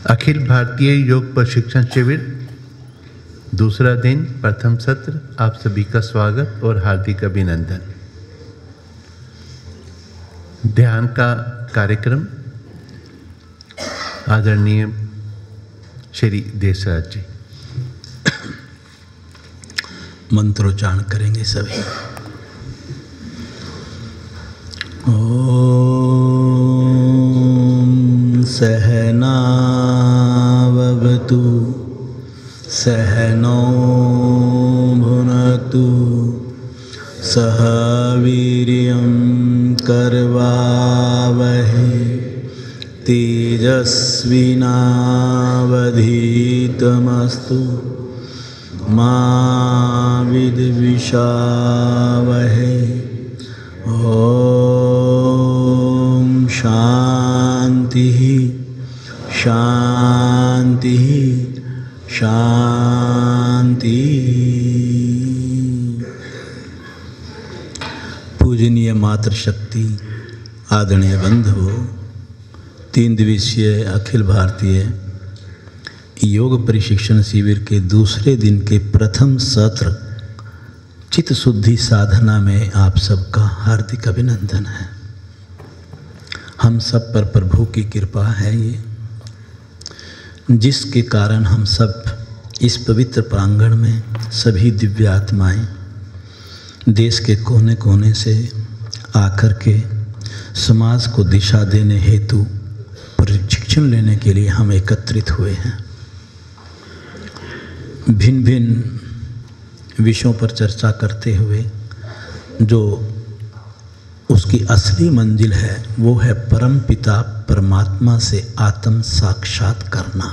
अखिल भारतीय योग प्रशिक्षण शिविर दूसरा दिन प्रथम सत्र, आप सभी का स्वागत और हार्दिक अभिनंदन। ध्यान का कार्यक्रम आदरणीय श्री देसराज जी मंत्रोच्चारण करेंगे सभी। ओम सहनावतु सहनौ भुनक्तु सह वीर्यं करवावहै तेजस्विनावधीतमस्तु मा विद्विषावहै। ओम शांति शांति शांति। पूजनीय मातृशक्ति, आदरणीय बंधुओं, 3 दिवसीय अखिल भारतीय योग प्रशिक्षण शिविर के दूसरे दिन के प्रथम सत्र चित्त शुद्धि साधना में आप सबका हार्दिक अभिनंदन है। हम सब पर प्रभु की कृपा है ये, जिसके कारण हम सब इस पवित्र प्रांगण में सभी दिव्य आत्माएं देश के कोने कोने से आकर के समाज को दिशा देने हेतु प्रशिक्षण लेने के लिए हम एकत्रित हुए हैं। भिन्न भिन्न विषयों पर चर्चा करते हुए जो उसकी असली मंजिल है वो है परम पिता परमात्मा से आत्म साक्षात करना।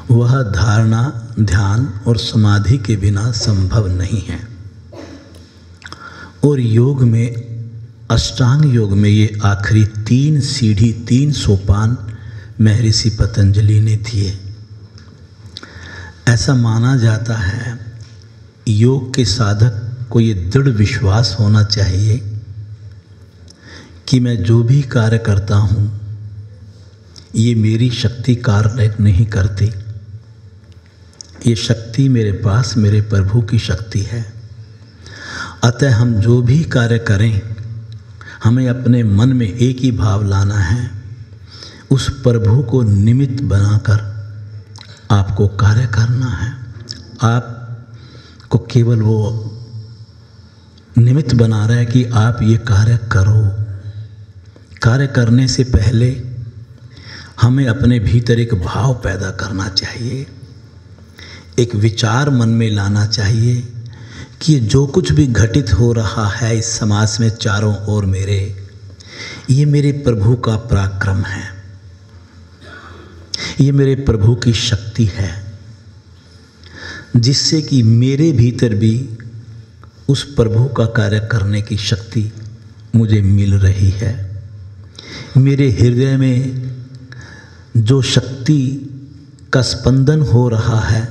वह धारणा, ध्यान और समाधि के बिना संभव नहीं है। और योग में, अष्टांग योग में ये आखिरी 3 सीढ़ी, 3 सोपान महर्षि पतंजलि ने दिए। ऐसा माना जाता है योग के साधक को ये दृढ़ विश्वास होना चाहिए कि मैं जो भी कार्य करता हूँ ये मेरी शक्ति कार्य नहीं करती, ये शक्ति मेरे पास मेरे प्रभु की शक्ति है। अतः हम जो भी कार्य करें हमें अपने मन में एक ही भाव लाना है, उस प्रभु को निमित्त बनाकर आपको कार्य करना है। आपको केवल वो निमित्त बना रहा है कि आप ये कार्य करो। कार्य करने से पहले हमें अपने भीतर एक भाव पैदा करना चाहिए, एक विचार मन में लाना चाहिए कि जो कुछ भी घटित हो रहा है इस समाज में चारों ओर मेरे, ये मेरे प्रभु का पराक्रम है, ये मेरे प्रभु की शक्ति है, जिससे कि मेरे भीतर भी उस प्रभु का कार्य करने की शक्ति मुझे मिल रही है। मेरे हृदय में जो शक्ति का स्पंदन हो रहा है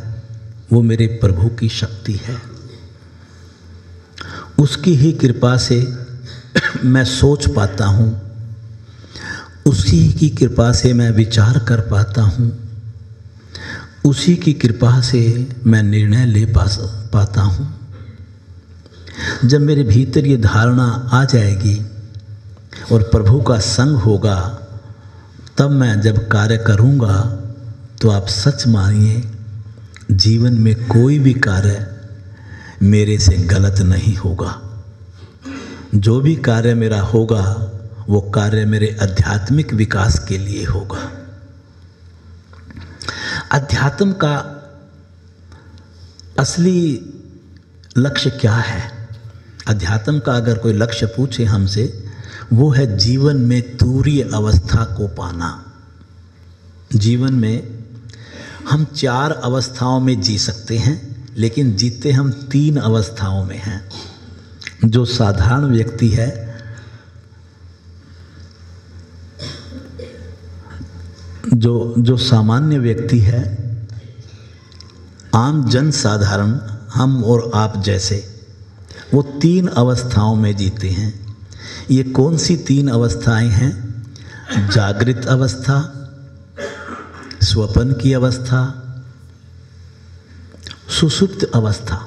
वो मेरे प्रभु की शक्ति है। उसकी ही कृपा से मैं सोच पाता हूँ, उसी की कृपा से मैं विचार कर पाता हूँ, उसी की कृपा से मैं निर्णय ले पाता हूँ। जब मेरे भीतर ये धारणा आ जाएगी और प्रभु का संग होगा, तब मैं जब कार्य करूँगा तो आप सच मानिए जीवन में कोई भी कार्य मेरे से गलत नहीं होगा। जो भी कार्य मेरा होगा वो कार्य मेरे आध्यात्मिक विकास के लिए होगा। अध्यात्म का असली लक्ष्य क्या है? अध्यात्म का अगर कोई लक्ष्य पूछे हमसे, वो है जीवन में तुरीय अवस्था को पाना। जीवन में हम 4 अवस्थाओं में जी सकते हैं, लेकिन जीते हम 3 अवस्थाओं में हैं। जो साधारण व्यक्ति है जो सामान्य व्यक्ति है, आम जन साधारण, हम और आप जैसे, वो 3 अवस्थाओं में जीते हैं। ये कौन सी 3 अवस्थाएं हैं? जागृत अवस्था, स्वप्न की अवस्था, सुषुप्त अवस्था।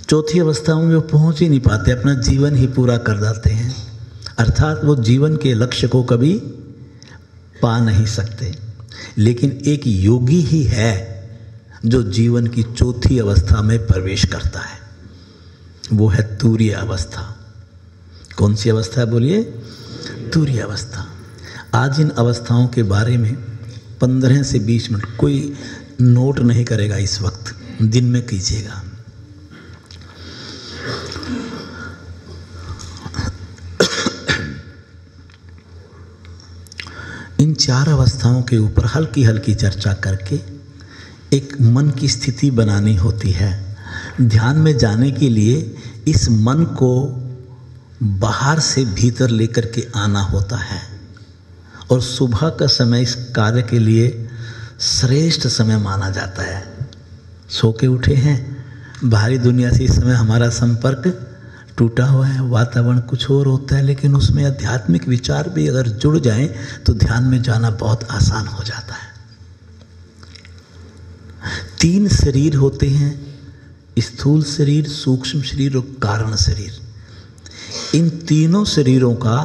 चौथी अवस्था में वो पहुंच ही नहीं पाते, अपना जीवन ही पूरा कर जाते हैं, अर्थात वो जीवन के लक्ष्य को कभी पा नहीं सकते। लेकिन एक योगी ही है जो जीवन की चौथी अवस्था में प्रवेश करता है, वो है तुरीय अवस्था। कौन सी अवस्था है बोलिए? तुरीय अवस्था। आज इन अवस्थाओं के बारे में 15 से 20 मिनट, कोई नोट नहीं करेगा इस वक्त, दिन में कीजिएगा। इन 4 अवस्थाओं के ऊपर हल्की हल्की चर्चा करके एक मन की स्थिति बनानी होती है। ध्यान में जाने के लिए इस मन को बाहर से भीतर लेकर के आना होता है, और सुबह का समय इस कार्य के लिए श्रेष्ठ समय माना जाता है। सो के उठे हैं, बाहरी दुनिया से इस समय हमारा संपर्क टूटा हुआ है, वातावरण कुछ और होता है, लेकिन उसमें आध्यात्मिक विचार भी अगर जुड़ जाएं तो ध्यान में जाना बहुत आसान हो जाता है। 3 शरीर होते हैं, स्थूल शरीर, सूक्ष्म शरीर और कारण शरीर। इन तीनों शरीरों का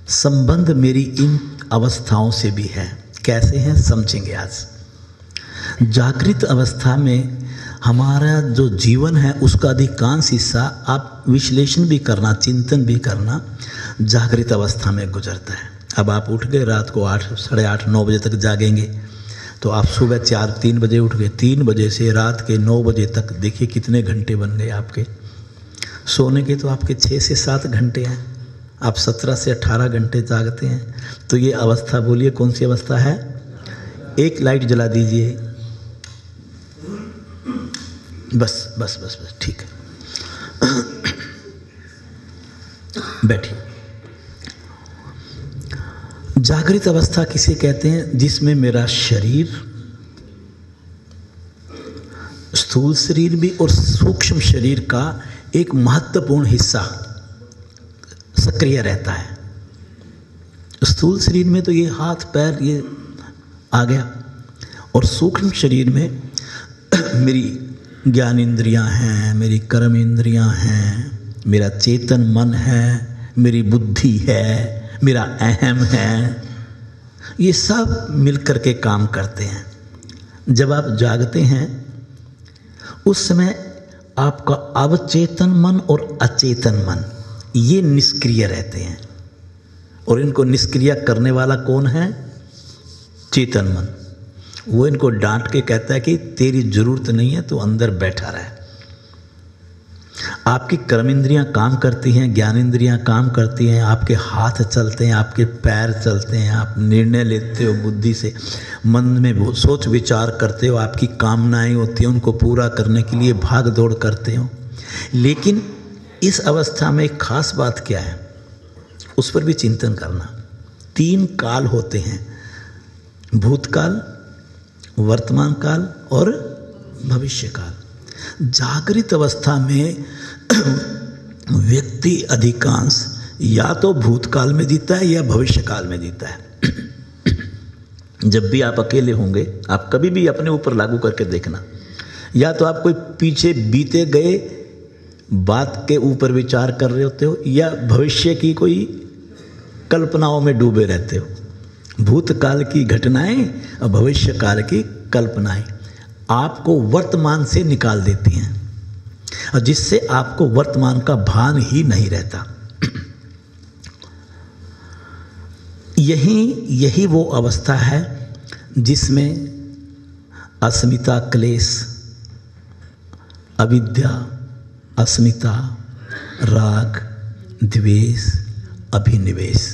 संबंध मेरी इन अवस्थाओं से भी है। कैसे हैं समझेंगे आज। जागृत अवस्था में हमारा जो जीवन है उसका अधिकांश हिस्सा आप विश्लेषण भी करना, चिंतन भी करना, जागृत अवस्था में गुजरता है। अब आप उठ गए, रात को 8, साढ़े 8, 9 बजे तक जागेंगे, तो आप सुबह 3 बजे उठ गए, 3 बजे से रात के 9 बजे तक देखिए कितने घंटे बन गए आपके। सोने के तो आपके 6 से 7 घंटे हैं, आप 17 से 18 घंटे जागते हैं। तो ये अवस्था बोलिए कौन सी अवस्था है? एक लाइट जला दीजिए, बस बस बस बस, ठीक है। बैठिए। जागृत अवस्था किसे कहते हैं? जिसमें मेरा शरीर, स्थूल शरीर भी और सूक्ष्म शरीर का एक महत्वपूर्ण हिस्सा सक्रिय रहता है। स्थूल शरीर में तो ये हाथ पैर ये आ गया, और सूक्ष्म शरीर में मेरी ज्ञान इंद्रियां हैं, मेरी कर्म इंद्रियां हैं, मेरा चेतन मन है, मेरी बुद्धि है, मेरा अहम है, ये सब मिलकर के काम करते हैं। जब आप जागते हैं उस समय आपका अवचेतन मन और अचेतन मन ये निष्क्रिय रहते हैं, और इनको निष्क्रिय करने वाला कौन है? चेतन मन। वो इनको डांट के कहता है कि तेरी जरूरत नहीं है, तो अंदर बैठा रहे। आपकी कर्म इंद्रियां काम करती हैं, ज्ञान इंद्रियां काम करती हैं, आपके हाथ चलते हैं, आपके पैर चलते हैं, आप निर्णय लेते हो बुद्धि से, मन में वो सोच विचार करते हो, आपकी कामनाएं होती हैं, उनको पूरा करने के लिए भाग दौड़ करते हो। लेकिन इस अवस्था में एक खास बात क्या है, उस पर भी चिंतन करना। 3 काल होते हैं, भूतकाल, वर्तमान काल और भविष्य काल। जागृत अवस्था में व्यक्ति अधिकांश या तो भूतकाल में जीता है या भविष्य काल में जीता है। जब भी आप अकेले होंगे, आप कभी भी अपने ऊपर लागू करके देखना, या तो आप कोई पीछे बीते गए बात के ऊपर विचार कर रहे होते हो, या भविष्य की कोई कल्पनाओं में डूबे रहते हो। भूतकाल की घटनाएं और भविष्य काल की कल्पनाएं आपको वर्तमान से निकाल देती हैं, और जिससे आपको वर्तमान का भान ही नहीं रहता। यही वो अवस्था है जिसमें अस्मिता क्लेश, अविद्या, अस्मिता, राग, द्वेष, अभिनिवेश,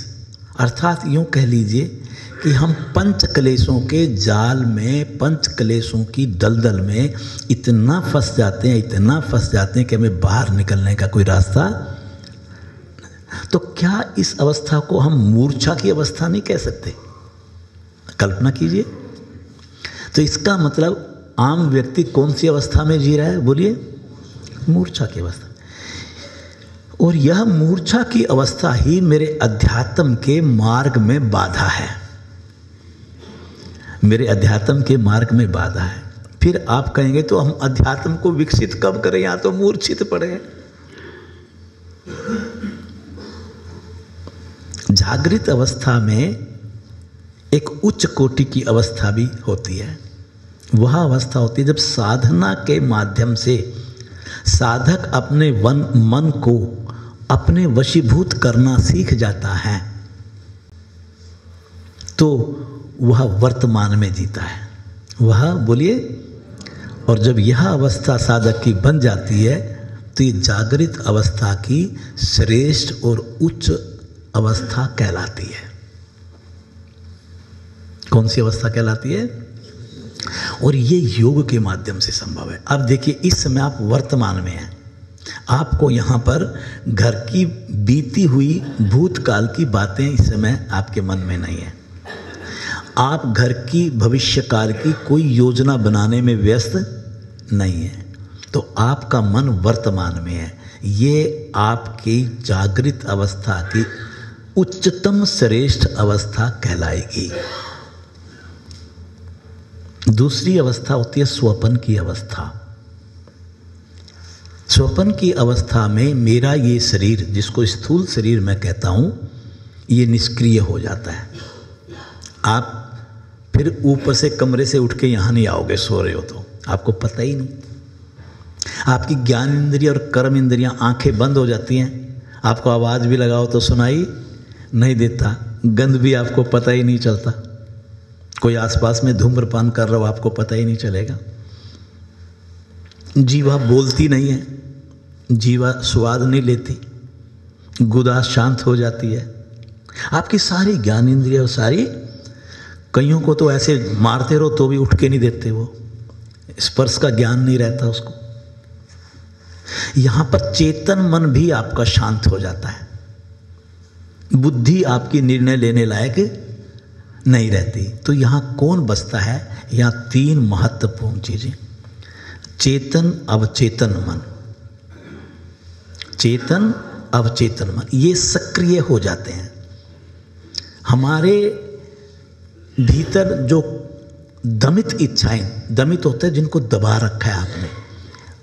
अर्थात यूँ कह लीजिए कि हम पंच क्लेशों के जाल में, पंच क्लेशों की दलदल में इतना फंस जाते हैं कि हमें बाहर निकलने का कोई रास्ता। तो क्या इस अवस्था को हम मूर्छा की अवस्था नहीं कह सकते? कल्पना कीजिए। तो इसका मतलब आम व्यक्ति कौन सी अवस्था में जी रहा है? बोलिए, मूर्छा की अवस्था। और यह मूर्छा की अवस्था ही मेरे अध्यात्म के मार्ग में बाधा है। मेरे अध्यात्म के मार्ग में बाधा है। फिर आप कहेंगे तो हम अध्यात्म को विकसित कब करें, यहां तो मूर्छित पड़े हैं। जागृत अवस्था में एक उच्च कोटि की अवस्था भी होती है। वह अवस्था होती है जब साधना के माध्यम से साधक अपने मन को अपने वशीभूत करना सीख जाता है, तो वह वर्तमान में जीता है। वह बोलिए, और जब यह अवस्था साधक की बन जाती है तो ये जागृत अवस्था की श्रेष्ठ और उच्च अवस्था कहलाती है। कौन सी अवस्था कहलाती है? और ये योग के माध्यम से संभव है। अब देखिए, इस समय आप वर्तमान में हैं, आपको यहाँ पर घर की बीती हुई भूतकाल की बातें इस समय आपके मन में नहीं है। आप घर की भविष्यकाल की कोई योजना बनाने में व्यस्त नहीं है, तो आपका मन वर्तमान में है। ये आपकी जागृत अवस्था की उच्चतम श्रेष्ठ अवस्था कहलाएगी। दूसरी अवस्था होती है स्वपन की अवस्था। स्वपन की अवस्था में मेरा ये शरीर, जिसको स्थूल शरीर मैं कहता हूँ, ये निष्क्रिय हो जाता है। आप फिर ऊपर से कमरे से उठ के यहाँ नहीं आओगे, सो रहे हो तो आपको पता ही नहीं। आपकी ज्ञान इंद्रिय और कर्म इंद्रियाँ आंखें बंद हो जाती हैं। आपको आवाज़ भी लगाओ तो सुनाई नहीं देता, गंध भी आपको पता ही नहीं चलता। कोई आसपास में धूम्रपान कर रहा हो आपको पता ही नहीं चलेगा। जीवा बोलती नहीं है, जीवा स्वाद नहीं लेती, गुदा शांत हो जाती है। आपकी सारी ज्ञान इंद्रिय और सारी, कईयों को तो ऐसे मारते रहो तो भी उठ के नहीं देते, वो स्पर्श का ज्ञान नहीं रहता उसको। यहां पर चेतन मन भी आपका शांत हो जाता है। बुद्धि आपकी निर्णय लेने लायक नहीं रहती। तो यहां कौन बसता है? यहां तीन महत्वपूर्ण चीजें, चेतन अवचेतन मन। चेतन अवचेतन मन ये सक्रिय हो जाते हैं। हमारे भीतर जो दमित इच्छाएं, दमित होते हैं जिनको दबा रखा है आपने,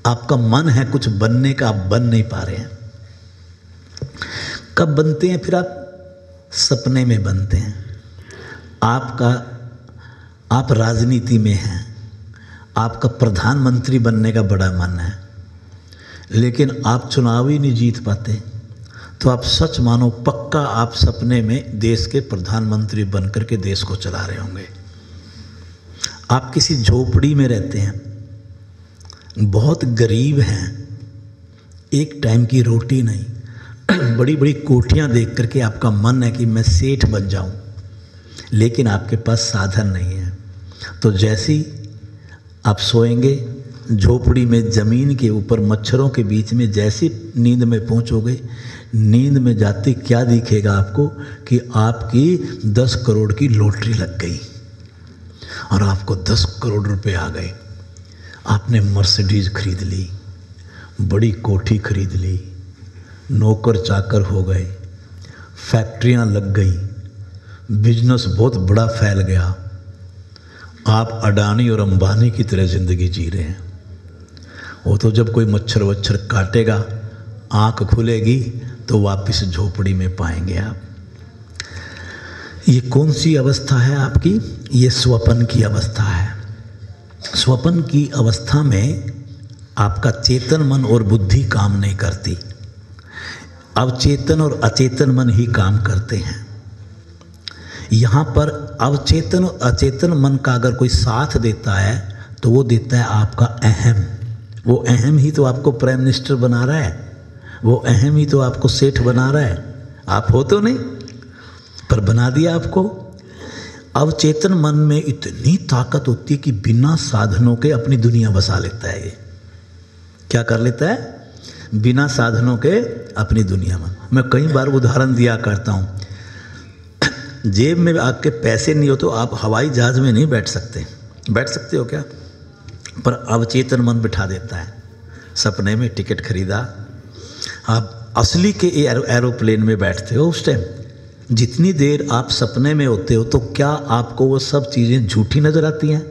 आपका मन है कुछ बनने का, आप बन नहीं पा रहे हैं। कब बनते हैं? फिर आप सपने में बनते हैं। आप राजनीति में हैं, आपका प्रधानमंत्री बनने का बड़ा मन है, लेकिन आप चुनाव ही नहीं जीत पाते, तो आप सच मानो पक्का आप सपने में देश के प्रधानमंत्री बनकर के देश को चला रहे होंगे। आप किसी झोपड़ी में रहते हैं, बहुत गरीब हैं, एक टाइम की रोटी नहीं, बड़ी बड़ी कोठियाँ देख करके आपका मन है कि मैं सेठ बन जाऊं, लेकिन आपके पास साधन नहीं है। तो जैसे ही आप सोएंगे झोपड़ी में, ज़मीन के ऊपर मच्छरों के बीच में, जैसी नींद में पहुंचोगे, नींद में जाते क्या दिखेगा आपको कि आपकी 10 करोड़ की लॉटरी लग गई और आपको 10 करोड़ रुपए आ गए। आपने मर्सिडीज खरीद ली, बड़ी कोठी खरीद ली, नौकर चाकर हो गए, फैक्ट्रियां लग गई, बिजनेस बहुत बड़ा फैल गया। आप अडानी और अंबानी की तरह ज़िंदगी जी रहे हैं। वो तो जब कोई मच्छर वच्छर काटेगा, आँख खुलेगी तो वापस झोपड़ी में पाएंगे आप। ये कौन सी अवस्था है आपकी? ये स्वपन की अवस्था है। स्वपन की अवस्था में आपका चेतन मन और बुद्धि काम नहीं करती, अवचेतन और अचेतन मन ही काम करते हैं। यहाँ पर अवचेतन और अचेतन मन का अगर कोई साथ देता है तो वो देता है आपका अहम। वो अहम ही तो आपको प्राइम मिनिस्टर बना रहा है, वो अहम ही तो आपको सेठ बना रहा है। आप हो तो नहीं, पर बना दिया आपको। अवचेतन मन में इतनी ताकत होती है कि बिना साधनों के अपनी दुनिया बसा लेता है। ये क्या कर लेता है? बिना साधनों के अपनी दुनिया में। मैं कई बार उदाहरण दिया करता हूँ, जेब में आपके पैसे नहीं हो तो आप हवाई जहाज़ में नहीं बैठ सकते। बैठ सकते हो क्या? पर अवचेतन मन बिठा देता है। सपने में टिकट खरीदा, आप असली के एरोप्लेन में बैठते हो उस टाइम, जितनी देर आप सपने में होते हो तो क्या आपको वो सब चीज़ें झूठी नज़र आती हैं?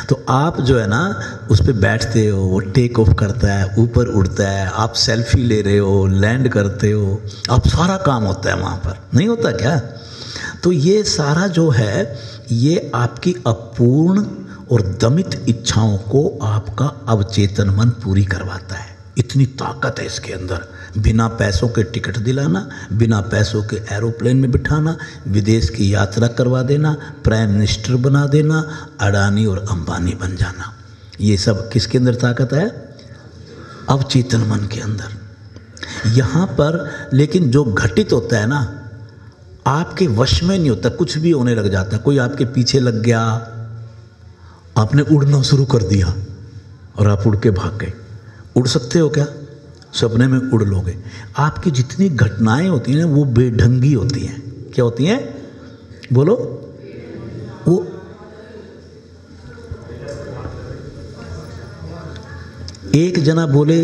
तो आप जो है ना उस पर बैठते हो, वो टेक ऑफ करता है, ऊपर उड़ता है, आप सेल्फी ले रहे हो, लैंड करते हो, आप सारा काम होता है वहाँ पर, नहीं होता क्या? तो ये सारा जो है ये आपकी अपूर्ण और दमित इच्छाओं को आपका अवचेतन मन पूरी करवाता है। इतनी ताकत है इसके अंदर। बिना पैसों के टिकट दिलाना, बिना पैसों के एरोप्लेन में बिठाना, विदेश की यात्रा करवा देना, प्राइम मिनिस्टर बना देना, अडानी और अंबानी बन जाना, ये सब किसके अंदर ताकत है? अवचेतन मन के अंदर। यहाँ पर लेकिन जो घटित होता है ना आपके वश में नहीं होता, कुछ भी होने लग जाता है। कोई आपके पीछे लग गया, आपने उड़ना शुरू कर दिया और आप उड़ के भाग गए। उड़ सकते हो क्या? सपने में उड़ लोगे। आपकी जितनी घटनाएं होती हैं वो बेढंगी होती हैं। क्या होती हैं? बोलो। वो एक जना बोले,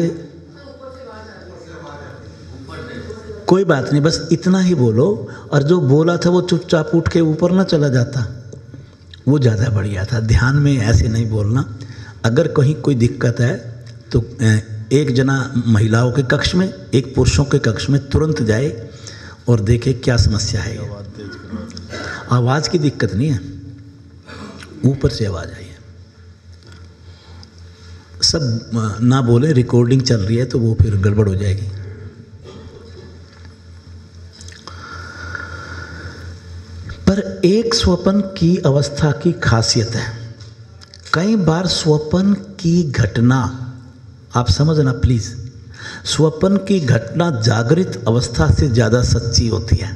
कोई बात नहीं, बस इतना ही बोलो, और जो बोला था वो चुपचाप उठ के ऊपर ना चला जाता, वो ज़्यादा बढ़िया था। ध्यान में ऐसे नहीं बोलना। अगर कहीं कोई दिक्कत है तो एक जना महिलाओं के कक्ष में, एक पुरुषों के कक्ष में तुरंत जाए और देखे क्या समस्या है। आवाज़ की दिक्कत नहीं है, ऊपर से आवाज़ आई है। सब ना बोले, रिकॉर्डिंग चल रही है तो वो फिर गड़बड़ हो जाएगी। पर एक स्वप्न की अवस्था की खासियत है, कई बार स्वप्न की घटना, आप समझना प्लीज, स्वप्न की घटना जागृत अवस्था से ज़्यादा सच्ची होती है।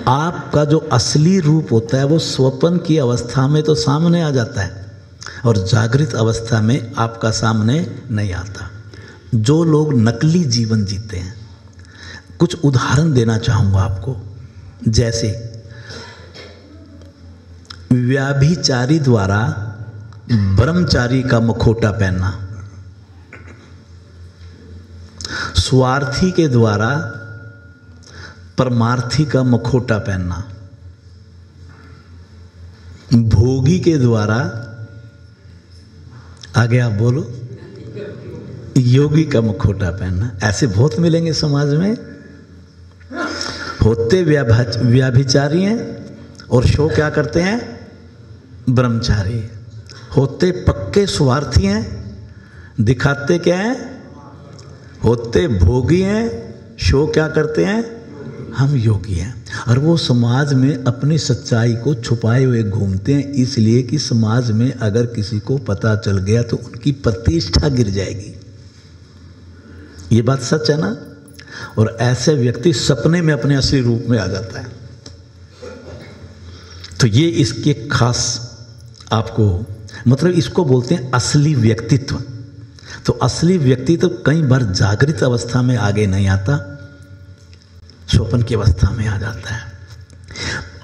आपका जो असली रूप होता है वो स्वप्न की अवस्था में तो सामने आ जाता है और जागृत अवस्था में आपका सामने नहीं आता। जो लोग नकली जीवन जीते हैं, कुछ उदाहरण देना चाहूँगा आपको। जैसे व्याभिचारी द्वारा ब्रह्मचारी का मुखौटा पहनना, स्वार्थी के द्वारा परमार्थी का मुखौटा पहनना, भोगी के द्वारा, आगे आप बोलो, योगी का मुखौटा पहनना। ऐसे बहुत मिलेंगे समाज में। होते व्याभिचारी हैं और शो क्या करते हैं? ब्रह्मचारी। होते पक्के स्वार्थी हैं, दिखाते क्या हैं? होते भोगी हैं, शो क्या करते हैं? हम योगी हैं। और वो समाज में अपनी सच्चाई को छुपाए हुए घूमते हैं, इसलिए कि समाज में अगर किसी को पता चल गया तो उनकी प्रतिष्ठा गिर जाएगी। ये बात सच है ना? और ऐसे व्यक्ति सपने में अपने असली रूप में आ जाता है। तो ये इसके खास आपको, मतलब इसको बोलते हैं असली व्यक्तित्व। तो असली व्यक्तित्व कई बार जागृत अवस्था में आगे नहीं आता, स्वप्न की अवस्था में आ जाता है।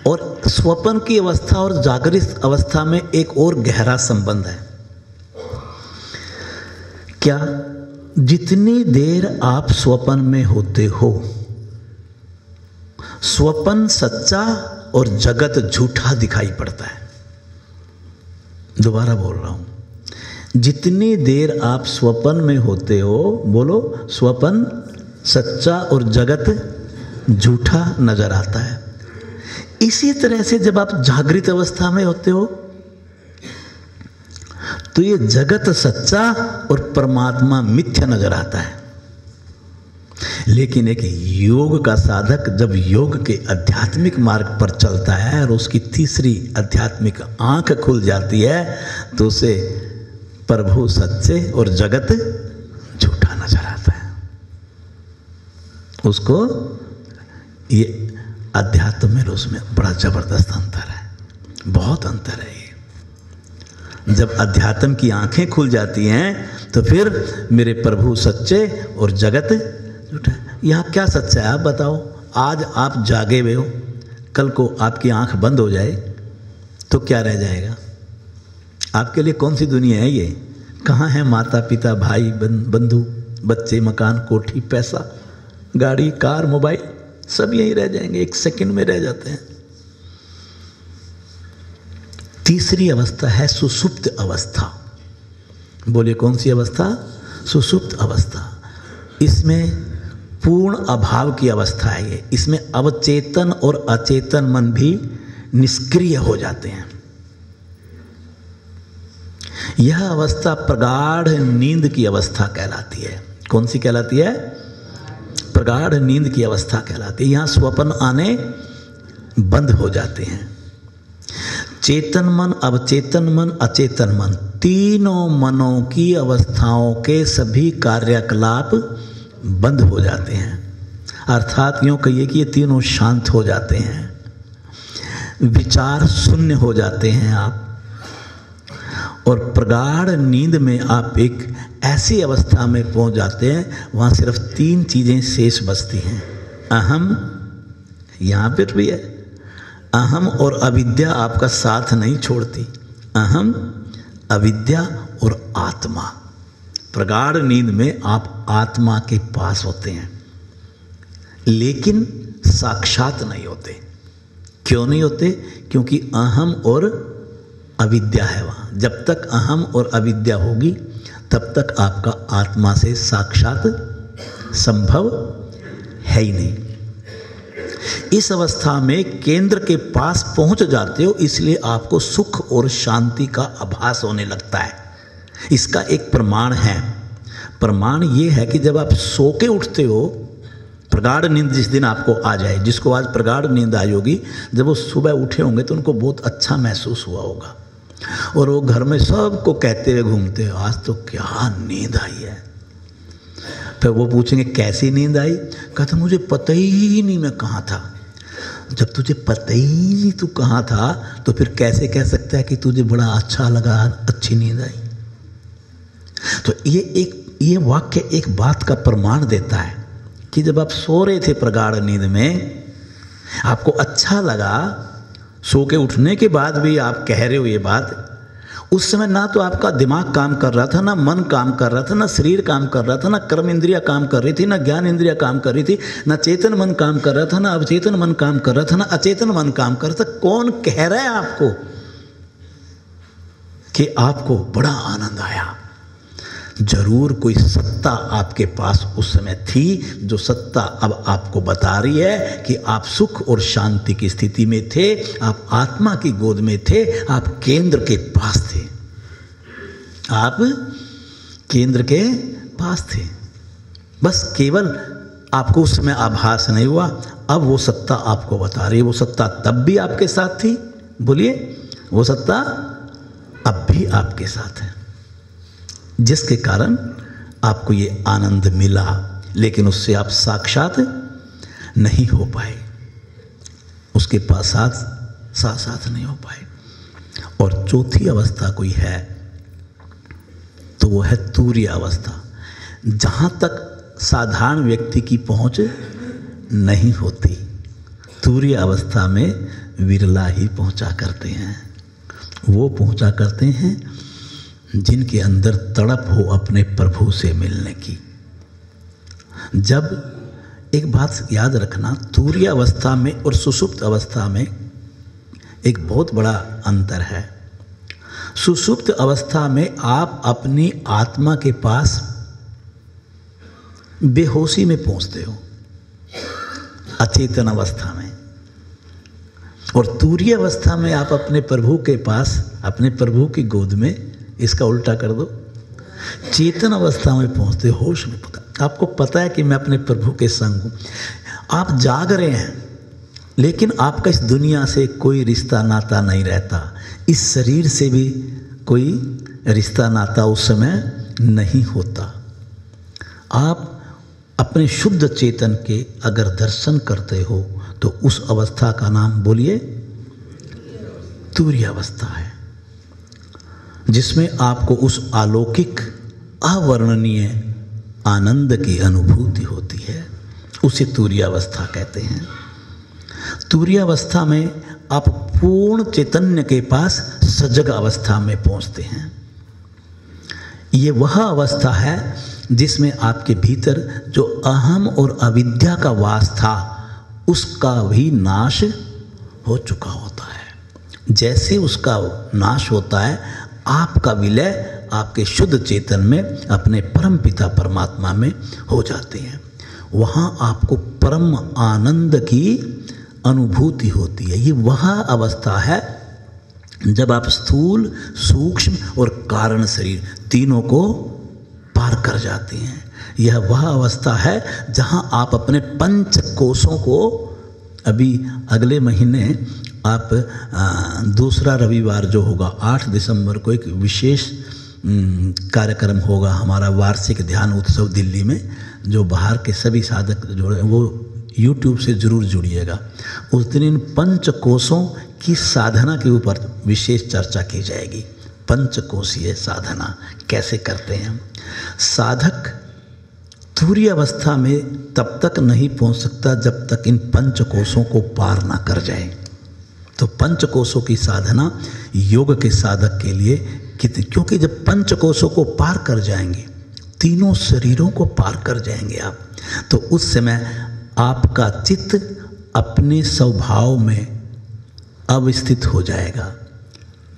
और स्वप्न की अवस्था और जागृत अवस्था में एक और गहरा संबंध है। क्या? जितनी देर आप स्वप्न में होते हो, स्वप्न सच्चा और जगत झूठा दिखाई पड़ता है। दोबारा बोल रहा हूं, जितनी देर आप स्वप्न में होते हो, बोलो, स्वप्न सच्चा और जगत झूठा नजर आता है। इसी तरह से जब आप जागृत अवस्था में होते हो तो ये जगत सच्चा और परमात्मा मिथ्या नजर आता है। लेकिन एक योग का साधक जब योग के आध्यात्मिक मार्ग पर चलता है और उसकी तीसरी आध्यात्मिक आंख खुल जाती है तो उसे प्रभु सच्चे और जगत झूठा नजर आता है। उसको ये अध्यात्म में उसमें बड़ा जबरदस्त अंतर है, बहुत अंतर है। जब अध्यात्म की आंखें खुल जाती हैं तो फिर मेरे प्रभु सच्चे और जगत झूठा। यहाँ क्या सच्चा है आप बताओ? आज आप जागे हुए हो, कल को आपकी आंख बंद हो जाए तो क्या रह जाएगा? आपके लिए कौन सी दुनिया है ये? कहाँ है माता पिता, भाई बंधु, बच्चे, मकान, कोठी, पैसा, गाड़ी, कार, मोबाइल? सब यहीं रह जाएंगे, एक सेकंड में रह जाते हैं। तीसरी अवस्था है सुषुप्त अवस्था। बोलिए कौन सी अवस्था? सुषुप्त अवस्था। इसमें पूर्ण अभाव की अवस्था है ये। इसमें अवचेतन और अचेतन मन भी निष्क्रिय हो जाते हैं। यह अवस्था प्रगाढ़ नींद की अवस्था कहलाती है। कौन सी कहलाती है? प्रगाढ़ नींद की अवस्था कहलाती है। यहाँ स्वप्न आने बंद हो जाते हैं। चेतन मन, अवचेतन मन, अचेतन मन, तीनों मनों की अवस्थाओं के सभी कार्यकलाप बंद हो जाते हैं। अर्थात यूँ कहिए कि ये तीनों शांत हो जाते हैं, विचार शून्य हो जाते हैं आप, और प्रगाढ़ नींद में आप एक ऐसी अवस्था में पहुंच जाते हैं वहाँ सिर्फ तीन चीज़ें शेष बचती हैं। अहम, यहाँ पर भी है, अहम और अविद्या आपका साथ नहीं छोड़ती। अहम, अविद्या और आत्मा। प्रगाढ़ नींद में आप आत्मा के पास होते हैं, लेकिन साक्षात नहीं होते। क्यों नहीं होते? क्योंकि अहम और अविद्या है वहाँ। जब तक अहम और अविद्या होगी तब तक आपका आत्मा से साक्षात संभव है ही नहीं। इस अवस्था में केंद्र के पास पहुंच जाते हो, इसलिए आपको सुख और शांति का आभास होने लगता है। इसका एक प्रमाण है। प्रमाण ये है कि जब आप सो के उठते हो, प्रगाढ़ नींद जिस दिन आपको आ जाए, जिसको आज प्रगाढ़ नींद आई होगी, जब वो सुबह उठे होंगे तो उनको बहुत अच्छा महसूस हुआ होगा, और वो घर में सबको कहते हुए घूमते हैं, आज तो क्या नींद आई है। फिर वो पूछेंगे कैसी नींद आई? कहते मुझे पता ही नहीं मैं कहाँ था। जब तुझे पता ही नहीं तू कहाँ था तो फिर कैसे कह सकता है कि तुझे बड़ा अच्छा लगा, अच्छी नींद आई? तो ये वाक्य एक बात का प्रमाण देता है कि जब आप सो रहे थे प्रगाढ़ नींद में, आपको अच्छा लगा, सो के उठने के बाद भी आप कह रहे हो ये बात, उस समय ना तो आपका दिमाग काम कर रहा था, ना मन काम कर रहा था, ना शरीर काम कर रहा था, ना कर्म इंद्रिया काम कर रही थी, ना ज्ञान इंद्रिया काम कर रही थी, ना चेतन मन काम कर रहा था, ना अवचेतन मन काम कर रहा था, ना अचेतन मन काम कर रहा था। कौन कह रहा है आपको कि आपको बड़ा आनंद आया? जरूर कोई सत्ता आपके पास उस समय थी, जो सत्ता अब आपको बता रही है कि आप सुख और शांति की स्थिति में थे, आप आत्मा की गोद में थे, आप केंद्र के पास थे, आप केंद्र के पास थे। बस केवल आपको उस समय आभास नहीं हुआ, अब वो सत्ता आपको बता रही है। वो सत्ता तब भी आपके साथ थी, बोलिए, वो सत्ता अब भी आपके साथ है, जिसके कारण आपको ये आनंद मिला, लेकिन उससे आप साक्षात नहीं हो पाए, उसके पास साथ नहीं हो पाए। और चौथी अवस्था कोई है तो वो है तुरीय अवस्था, जहाँ तक साधारण व्यक्ति की पहुँच नहीं होती। तुरीय अवस्था में विरला ही पहुँचा करते हैं। वो पहुँचा करते हैं जिनके अंदर तड़प हो अपने प्रभु से मिलने की। जब एक बात याद रखना, तुरीय अवस्था में और सुषुप्त अवस्था में एक बहुत बड़ा अंतर है। सुषुप्त अवस्था में आप अपनी आत्मा के पास बेहोशी में पहुंचते हो, अचेतन अवस्था में, और तुरीय अवस्था में आप अपने प्रभु के पास, अपने प्रभु की गोद में, इसका उल्टा कर दो, चेतन अवस्था में पहुंचते, होश में। आपको पता है कि मैं अपने प्रभु के संग हूँ। आप जाग रहे हैं, लेकिन आपका इस दुनिया से कोई रिश्ता नाता नहीं रहता, इस शरीर से भी कोई रिश्ता नाता उस समय नहीं होता। आप अपने शुद्ध चेतन के अगर दर्शन करते हो तो उस अवस्था का नाम बोलिए तुरीय अवस्था है, जिसमें आपको उस अलौकिक अवर्णनीय आनंद की अनुभूति होती है। उसे तुरीय अवस्था कहते हैं। तुरीय अवस्था में आप पूर्ण चैतन्य के पास सजग अवस्था में पहुंचते हैं। ये वह अवस्था है जिसमें आपके भीतर जो अहम और अविद्या का वास था उसका भी नाश हो चुका होता है। जैसे उसका नाश होता है, आपका विलय आपके शुद्ध चेतन में अपने परम पिता परमात्मा में हो जाते हैं। वहाँ आपको परम आनंद की अनुभूति होती है। ये वह अवस्था है जब आप स्थूल, सूक्ष्म और कारण शरीर तीनों को पार कर जाते हैं। यह वह अवस्था है जहाँ आप अपने पंच कोशों को, अभी अगले महीने आप दूसरा रविवार जो होगा 8 दिसंबर को एक विशेष कार्यक्रम होगा, हमारा वार्षिक ध्यान उत्सव दिल्ली में, जो बाहर के सभी साधक जुड़े वो YouTube से ज़रूर जुड़िएगा। उस दिन इन पंचकोशों की साधना के ऊपर विशेष चर्चा की जाएगी। पंचकोशीय साधना कैसे करते हैं। साधक तुरीय अवस्था में तब तक नहीं पहुंच सकता जब तक इन पंचकोशों को पार ना कर जाए। तो पंचकोशों की साधना योग के साधक के लिए कितनी, क्योंकि जब पंचकोशों को पार कर जाएंगे, तीनों शरीरों को पार कर जाएंगे आप, तो उस समय आपका चित्त अपने स्वभाव में अवस्थित हो जाएगा।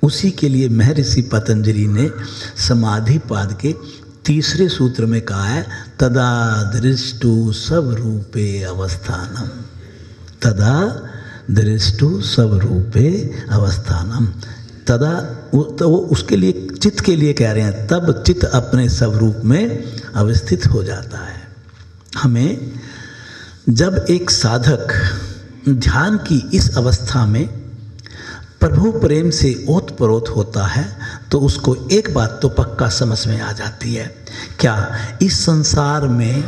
उसी के लिए महर्षि पतंजलि ने समाधि पाद के तीसरे सूत्र में कहा है, तदा दृष्टु स्वरूपे अवस्थानम, तदा दृष्टु स्वरूपे अवस्थानम। तदा तो वो उसके लिए, चित्त के लिए कह रहे हैं, तब चित्त अपने स्वरूप में अवस्थित हो जाता है। हमें जब एक साधक ध्यान की इस अवस्था में प्रभु प्रेम से ओतप्रोत होता है तो उसको एक बात तो पक्का समझ में आ जाती है, क्या इस संसार में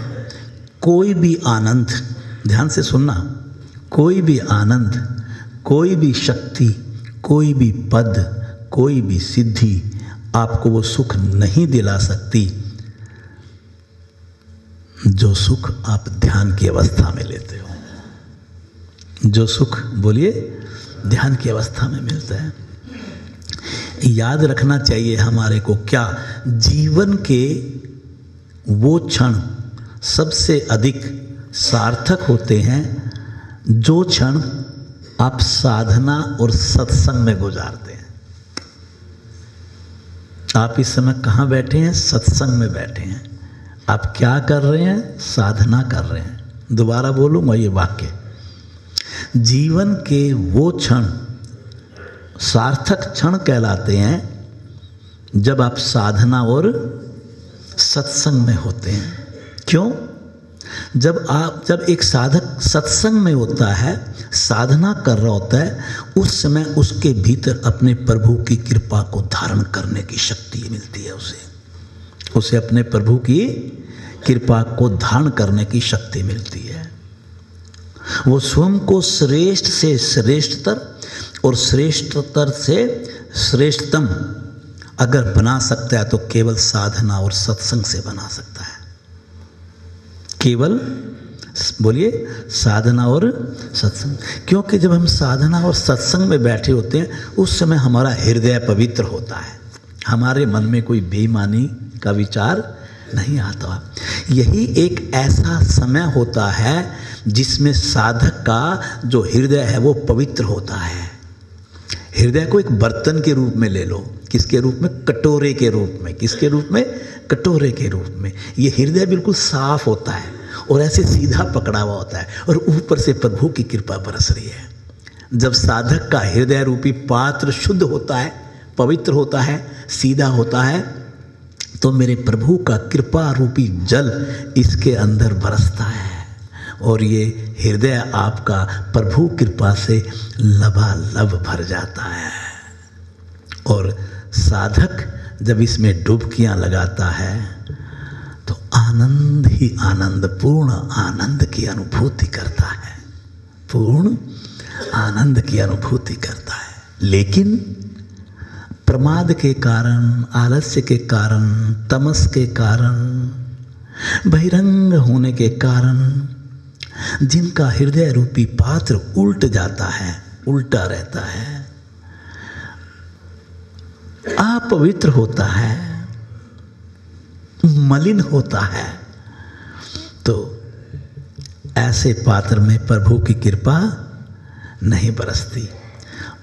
कोई भी आनंद, ध्यान से सुनना, कोई भी आनंद, कोई भी शक्ति, कोई भी पद, कोई भी सिद्धि आपको वो सुख नहीं दिला सकती जो सुख आप ध्यान की अवस्था में लेते हो। जो सुख, बोलिए, ध्यान की अवस्था में मिलता है। याद रखना चाहिए हमारे को, क्या जीवन के वो क्षण सबसे अधिक सार्थक होते हैं जो क्षण आप साधना और सत्संग में गुजारते हैं। आप इस समय कहाँ बैठे हैं? सत्संग में बैठे हैं। आप क्या कर रहे हैं? साधना कर रहे हैं। दोबारा बोलूँगा ये वाक्य, जीवन के वो क्षण सार्थक क्षण कहलाते हैं जब आप साधना और सत्संग में होते हैं। क्यों? जब एक साधक सत्संग में होता है, साधना कर रहा होता है, उस समय उसके भीतर अपने प्रभु की कृपा को धारण करने की शक्ति मिलती है। उसे अपने प्रभु की कृपा को धारण करने की शक्ति मिलती है। वो स्वयं को श्रेष्ठ से श्रेष्ठतर और श्रेष्ठतर से श्रेष्ठतम अगर बना सकता है तो केवल साधना और सत्संग से बना सकता है। केवल, बोलिए, साधना और सत्संग। क्योंकि जब हम साधना और सत्संग में बैठे होते हैं उस समय हमारा हृदय पवित्र होता है, हमारे मन में कोई बेईमानी का विचार नहीं आता। यही एक ऐसा समय होता है जिसमें साधक का जो हृदय है वो पवित्र होता है। हृदय को एक बर्तन के रूप में ले लो। किसके रूप में? कटोरे के रूप में। किसके रूप में? कटोरे के रूप में। ये हृदय बिल्कुल साफ होता है और ऐसे सीधा पकड़ा हुआ होता है और ऊपर से प्रभु की कृपा बरस रही है। जब साधक का हृदय रूपी पात्र शुद्ध होता है, पवित्र होता है, सीधा होता है, तो मेरे प्रभु का कृपा रूपी जल इसके अंदर बरसता है और ये हृदय आपका प्रभु कृपा से लबालब भर जाता है। और साधक जब इसमें डुबकियां लगाता है तो आनंद ही आनंद, पूर्ण आनंद की अनुभूति करता है, पूर्ण आनंद की अनुभूति करता है। लेकिन प्रमाद के कारण, आलस्य के कारण, तमस के कारण, बहिरंग होने के कारण जिनका हृदय रूपी पात्र उल्ट जाता है, उल्टा रहता है, अपवित्र होता है, मलिन होता है, तो ऐसे पात्र में प्रभु की कृपा नहीं बरसती।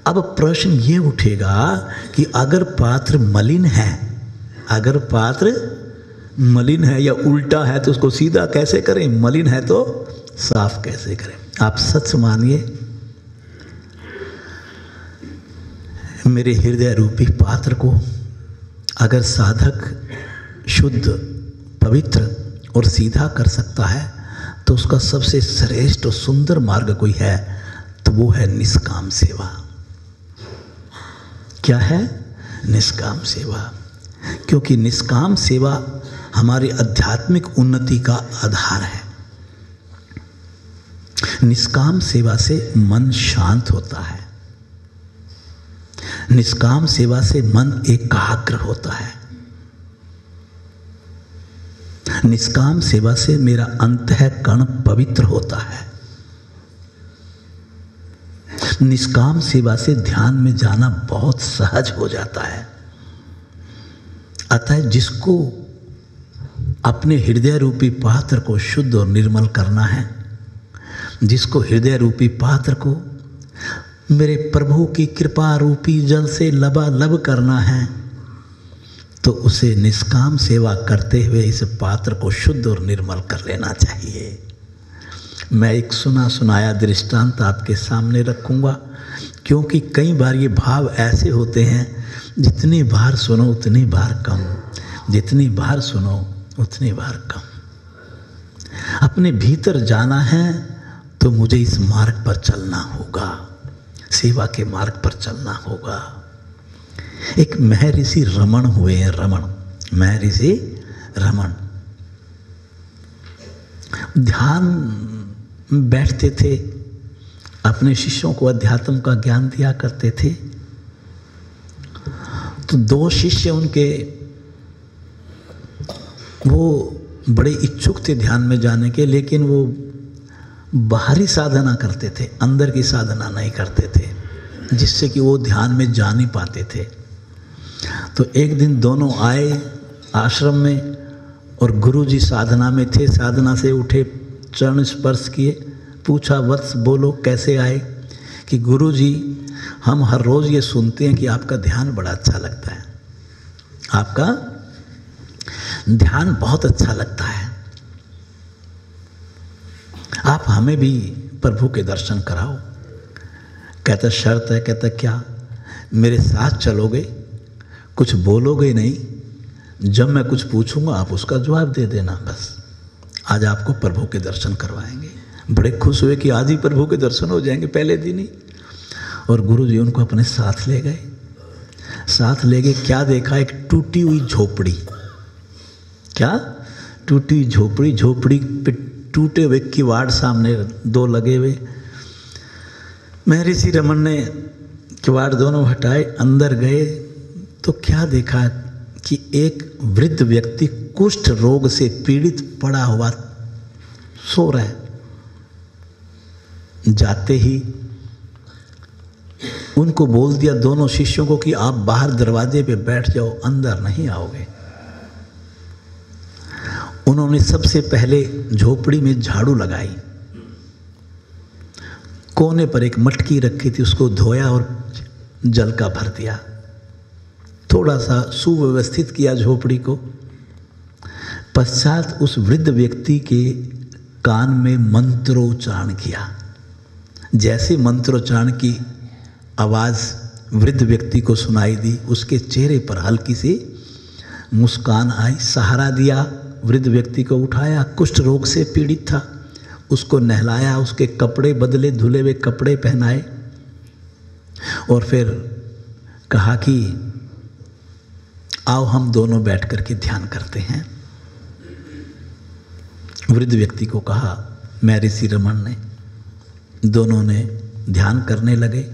अब प्रश्न ये उठेगा कि अगर पात्र मलिन है, अगर पात्र मलिन है या उल्टा है तो उसको सीधा कैसे करें, मलिन है तो साफ कैसे करें। आप सच मानिए, मेरे हृदय रूपी पात्र को अगर साधक शुद्ध, पवित्र और सीधा कर सकता है तो उसका सबसे श्रेष्ठ और सुंदर मार्ग कोई है तो वो है निष्काम सेवा। क्या है? निष्काम सेवा। क्योंकि निष्काम सेवा हमारी आध्यात्मिक उन्नति का आधार है। निष्काम सेवा से मन शांत होता है, निष्काम सेवा से मन एकाग्र होता है, निष्काम सेवा से मेरा अंतःकरण पवित्र होता है, निष्काम सेवा से ध्यान में जाना बहुत सहज हो जाता है। अतः जिसको अपने हृदय रूपी पात्र को शुद्ध और निर्मल करना है, जिसको हृदय रूपी पात्र को मेरे प्रभु की कृपा रूपी जल से लबालब करना है, तो उसे निष्काम सेवा करते हुए इस पात्र को शुद्ध और निर्मल कर लेना चाहिए। मैं एक सुना सुनाया दृष्टांत आपके सामने रखूंगा, क्योंकि कई बार ये भाव ऐसे होते हैं, जितनी बार सुनो उतनी बार कम, जितनी बार सुनो उतनी बार कम। अपने भीतर जाना है तो मुझे इस मार्ग पर चलना होगा, सेवा के मार्ग पर चलना होगा। एक महर्षि रमण हुए हैं, रमण, महर्षि रमण ध्यान बैठते थे, अपने शिष्यों को अध्यात्म का ज्ञान दिया करते थे। तो दो शिष्य उनके वो बड़े इच्छुक थे ध्यान में जाने के, लेकिन वो बाहरी साधना करते थे, अंदर की साधना नहीं करते थे, जिससे कि वो ध्यान में जा नहीं पाते थे। तो एक दिन दोनों आए आश्रम में और गुरुजी साधना में थे, साधना से उठे, चरण स्पर्श किए, पूछा वत्स बोलो कैसे आए? कि गुरुजी हम हर रोज़ ये सुनते हैं कि आपका ध्यान बड़ा अच्छा लगता है, आपका ध्यान बहुत अच्छा लगता है, आप हमें भी प्रभु के दर्शन कराओ। कहता शर्त है। कहता क्या? मेरे साथ चलोगे, कुछ बोलोगे नहीं, जब मैं कुछ पूछूंगा आप उसका जवाब दे देना, बस आज आपको प्रभु के दर्शन करवाएंगे। बड़े खुश हुए कि आज ही प्रभु के दर्शन हो जाएंगे, पहले दिन ही। और गुरुजी उनको अपने साथ ले गए। साथ ले गए, क्या देखा? एक टूटी हुई झोपड़ी। क्या? टूटी झोपड़ी। झोपड़ी पे टूटे हुए किवाड़ सामने दो लगे हुए। महर्षि रमन ने किवाड़ दोनों हटाए, अंदर गए तो क्या देखा कि एक वृद्ध व्यक्ति कुष्ठ रोग से पीड़ित पड़ा हुआ सो रहा है। जाते ही उनको बोल दिया दोनों शिष्यों को कि आप बाहर दरवाजे पे बैठ जाओ, अंदर नहीं आओगे। उन्होंने सबसे पहले झोपड़ी में झाड़ू लगाई, कोने पर एक मटकी रखी थी, उसको धोया और जल का भर दिया, थोड़ा सा सुव्यवस्थित किया झोपड़ी को। पश्चात उस वृद्ध व्यक्ति के कान में मंत्रोच्चारण किया। जैसे मंत्रोच्चारण की आवाज़ वृद्ध व्यक्ति को सुनाई दी, उसके चेहरे पर हल्की सी मुस्कान आई। सहारा दिया, वृद्ध व्यक्ति को उठाया, कुष्ठ रोग से पीड़ित था, उसको नहलाया, उसके कपड़े बदले, धुले हुए कपड़े पहनाए और फिर कहा कि आओ हम दोनों बैठ कर के ध्यान करते हैं। वृद्ध व्यक्ति को कहा महर्षि रमन ने। दोनों ने ध्यान करने लगे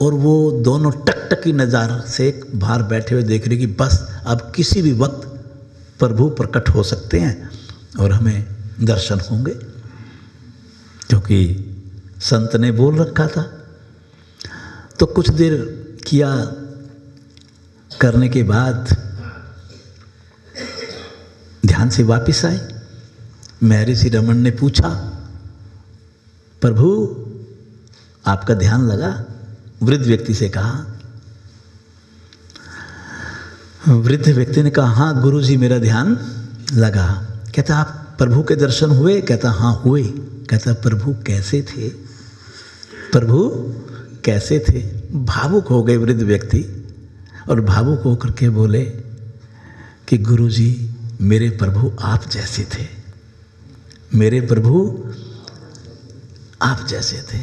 और वो दोनों टकटकी नज़र से बाहर बैठे हुए देख रहे कि बस अब किसी भी वक्त प्रभु प्रकट हो सकते हैं और हमें दर्शन होंगे, क्योंकि संत ने बोल रखा था। तो कुछ देर किया करने के बाद ध्यान से वापस आए। महर्षि रमन ने पूछा प्रभु आपका ध्यान लगा? वृद्ध व्यक्ति से कहा। वृद्ध व्यक्ति ने कहा, हाँ गुरुजी मेरा ध्यान लगा। कहता, आप प्रभु के दर्शन हुए? कहता, हाँ हुए। कहता, प्रभु कैसे थे? प्रभु कैसे थे? भावुक हो गए वृद्ध व्यक्ति और भावुक होकर के बोले कि गुरुजी मेरे प्रभु आप जैसे थे, मेरे प्रभु आप जैसे थे।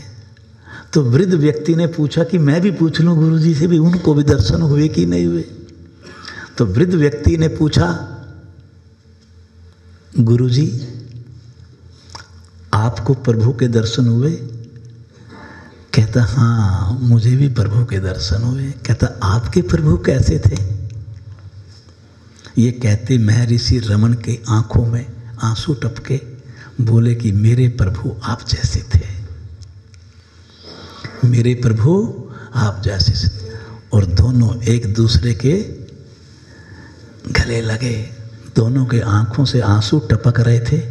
तो वृद्ध व्यक्ति ने पूछा कि मैं भी पूछ लूं गुरुजी से भी, उनको भी दर्शन हुए कि नहीं हुए? तो वृद्ध व्यक्ति ने पूछा, गुरुजी आपको प्रभु के दर्शन हुए? कहता, हाँ मुझे भी प्रभु के दर्शन हुए। कहता, आपके प्रभु कैसे थे? ये कहते महर्षि रमन के आंखों में आंसू टपके, बोले कि मेरे प्रभु आप जैसे थे, मेरे प्रभु आप जैसे थे। और दोनों एक दूसरे के गले लगे, दोनों के आंखों से आंसू टपक रहे थे,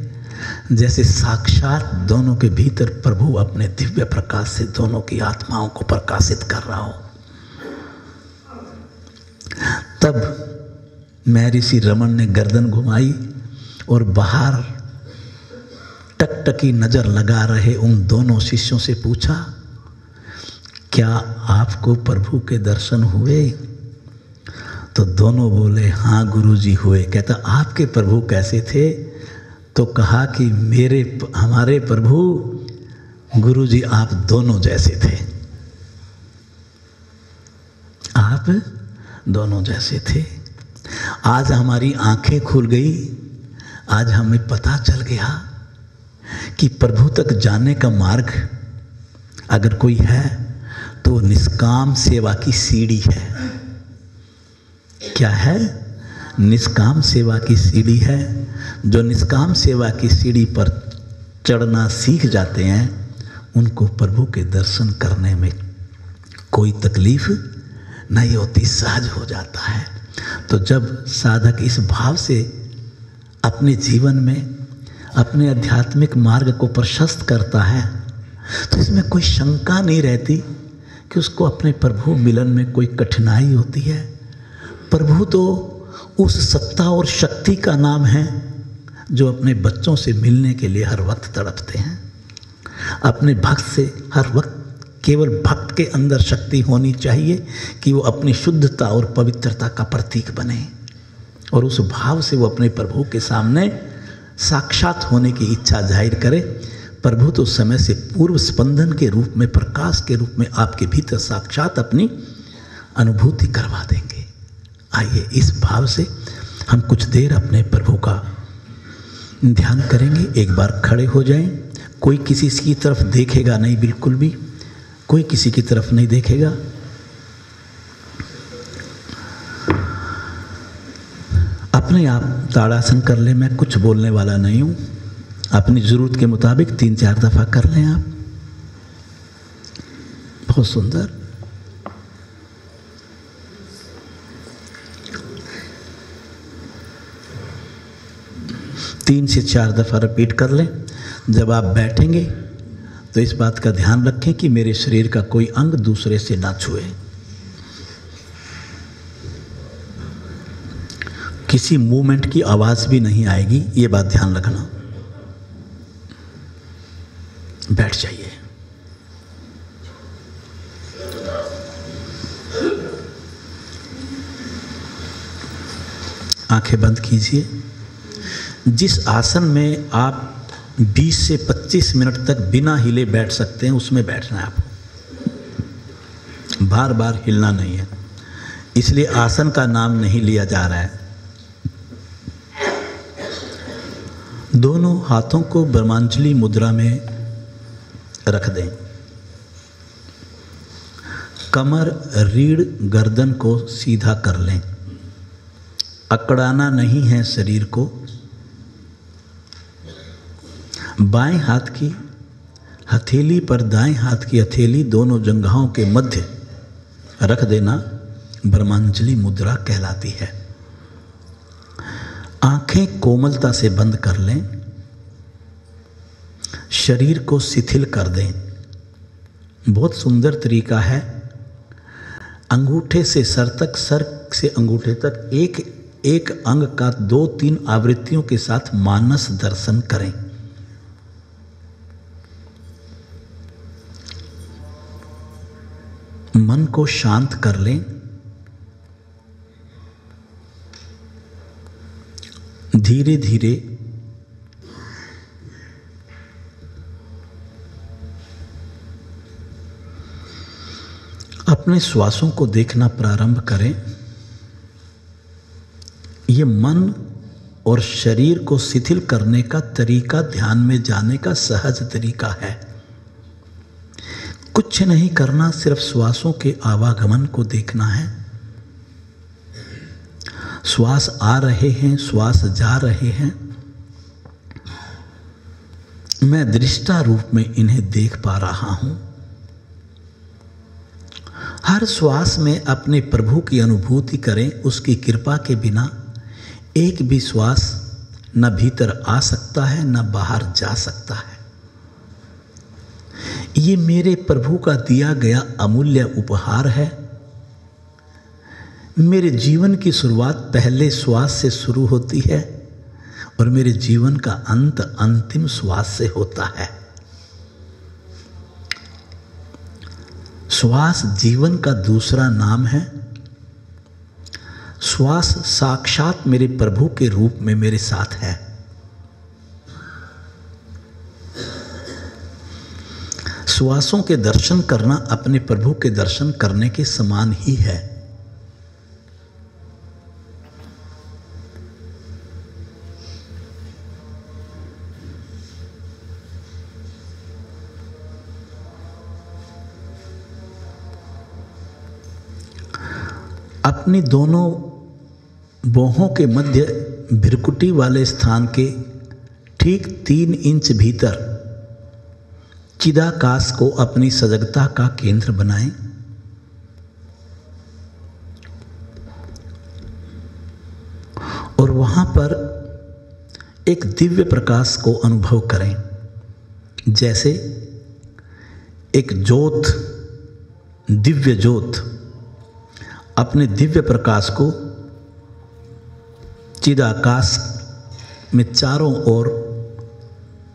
जैसे साक्षात दोनों के भीतर प्रभु अपने दिव्य प्रकाश से दोनों की आत्माओं को प्रकाशित कर रहा हो। तब महर्षि रमन ने गर्दन घुमाई और बाहर टकटकी नजर लगा रहे उन दोनों शिष्यों से पूछा, क्या आपको प्रभु के दर्शन हुए? तो दोनों बोले, हाँ गुरुजी हुए। कहता, आपके प्रभु कैसे थे? तो कहा कि हमारे प्रभु गुरुजी आप दोनों जैसे थे, आप दोनों जैसे थे। आज हमारी आंखें खुल गई, आज हमें पता चल गया कि प्रभु तक जाने का मार्ग अगर कोई है तो निष्काम सेवा की सीढ़ी है। क्या है? निष्काम सेवा की सीढ़ी है। जो निष्काम सेवा की सीढ़ी पर चढ़ना सीख जाते हैं उनको प्रभु के दर्शन करने में कोई तकलीफ नहीं होती, सहज हो जाता है। तो जब साधक इस भाव से अपने जीवन में अपने आध्यात्मिक मार्ग को प्रशस्त करता है तो इसमें कोई शंका नहीं रहती कि उसको अपने प्रभु मिलन में कोई कठिनाई होती है। प्रभु तो उस सत्ता और शक्ति का नाम है जो अपने बच्चों से मिलने के लिए हर वक्त तड़पते हैं। अपने भक्त से हर वक्त केवल भक्त के अंदर शक्ति होनी चाहिए कि वो अपनी शुद्धता और पवित्रता का प्रतीक बने और उस भाव से वो अपने प्रभु के सामने साक्षात होने की इच्छा जाहिर करे। प्रभु तो समय से पूर्व स्पंदन के रूप में, प्रकाश के रूप में आपके भीतर साक्षात अपनी अनुभूति करवा देंगे। आइए इस भाव से हम कुछ देर अपने प्रभु का ध्यान करेंगे। एक बार खड़े हो जाएं। कोई किसी की तरफ देखेगा नहीं, बिल्कुल भी कोई किसी की तरफ नहीं देखेगा। अपने आप ताड़ासन कर लें, मैं कुछ बोलने वाला नहीं हूं। अपनी ज़रूरत के मुताबिक 3-4 दफ़ा कर लें आप। बहुत सुंदर। तीन से 4 दफ़ा रिपीट कर लें। जब आप बैठेंगे तो इस बात का ध्यान रखें कि मेरे शरीर का कोई अंग दूसरे से ना छुए। किसी मूवमेंट की आवाज़ भी नहीं आएगी, ये बात ध्यान रखना। बैठ जाइए। आंखें बंद कीजिए। जिस आसन में आप 20 से 25 मिनट तक बिना हिले बैठ सकते हैं उसमें बैठना है आपको। बार बार हिलना नहीं है, इसलिए आसन का नाम नहीं लिया जा रहा है। दोनों हाथों को ब्रह्मांजलि मुद्रा में रख दें। कमर, रीढ़, गर्दन को सीधा कर लें। अकड़ाना नहीं है शरीर को। बाएं हाथ की हथेली पर दाएं हाथ की हथेली दोनों जंघाओं के मध्य रख देना ब्रह्मांजलि मुद्रा कहलाती है। आंखें कोमलता से बंद कर लें। शरीर को शिथिल कर दें। बहुत सुंदर तरीका है। अंगूठे से सर तक, सर से अंगूठे तक एक एक अंग का 2-3 आवृत्तियों के साथ मानस दर्शन करें। मन को शांत कर लें। धीरे धीरे अपने श्वासों को देखना प्रारंभ करें। ये मन और शरीर को शिथिल करने का तरीका ध्यान में जाने का सहज तरीका है। कुछ नहीं करना, सिर्फ श्वासों के आवागमन को देखना है। श्वास आ रहे हैं, श्वास जा रहे हैं। मैं दृष्टा रूप में इन्हें देख पा रहा हूं। हर श्वास में अपने प्रभु की अनुभूति करें। उसकी कृपा के बिना एक भी श्वास न भीतर आ सकता है, न बाहर जा सकता है। ये मेरे प्रभु का दिया गया अमूल्य उपहार है। मेरे जीवन की शुरुआत पहले श्वास से शुरू होती है और मेरे जीवन का अंत अंतिम श्वास से होता है। श्वास जीवन का दूसरा नाम है। श्वास साक्षात मेरे प्रभु के रूप में मेरे साथ है। श्वासों के दर्शन करना अपने प्रभु के दर्शन करने के समान ही है। अपनी दोनों बाहों के मध्य भ्रिकुटी वाले स्थान के ठीक 3 इंच भीतर चिदाकाश को अपनी सजगता का केंद्र बनाएं। और वहां पर एक दिव्य प्रकाश को अनुभव करें। जैसे एक ज्योत, दिव्य ज्योत अपने दिव्य प्रकाश को चिदाकाश में चारों ओर